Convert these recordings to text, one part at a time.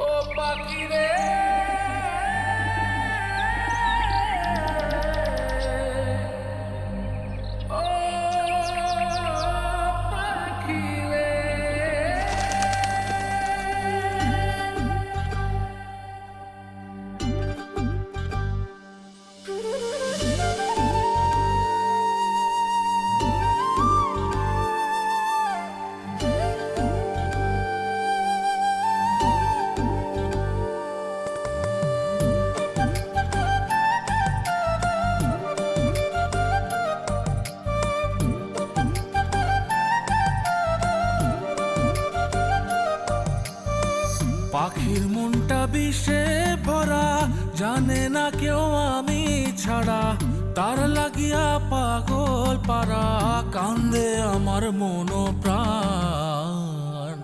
ও পাখি রে ও পাখি রে পাখির মনটা বিষে ভরা, জানে না কেউ আমি ছাড়া, তার লাগিয়া পাগল পারা, কান্দে আমার মন প্রাণ।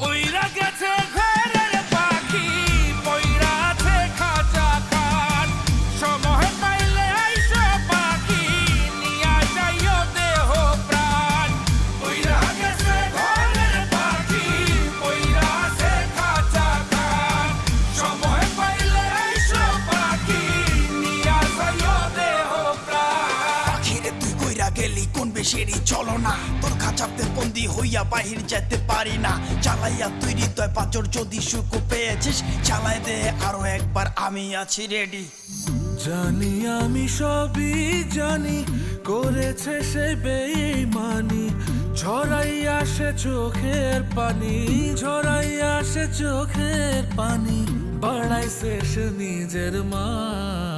উইরা গেছে ঘরের পাখি, পইরা আছে খাঁচা খান, সময় পাইলে আইসো পাখি, নিয়া যাইও দেহ প্রাণ। উইরা গেছে ঘরের পাখি, পইরা আছে খাঁচা খান, সময় পাইলে আইসো পাখি, নিয়া যাইও দেহ প্রাণ। পাখিরে তুই কইরা গেলি কোন বেশেরই চলো না, তোর খাঁচাতে বন্দি হইয়া বাহির যেতে পারি না। চালাইয়া তুই হৃদয় পাচর, যদি সুখ পেয়েছিস চালাই দে আরো একবার, আমি আছি রেডি। জানি আমি সবই জানি, করেছে সে বেঈমানি, ঝরাইয়া সে চোখের পানি, ঝরাইয়া সে চোখের পানি, বাড়াইছে সে নিজের মান।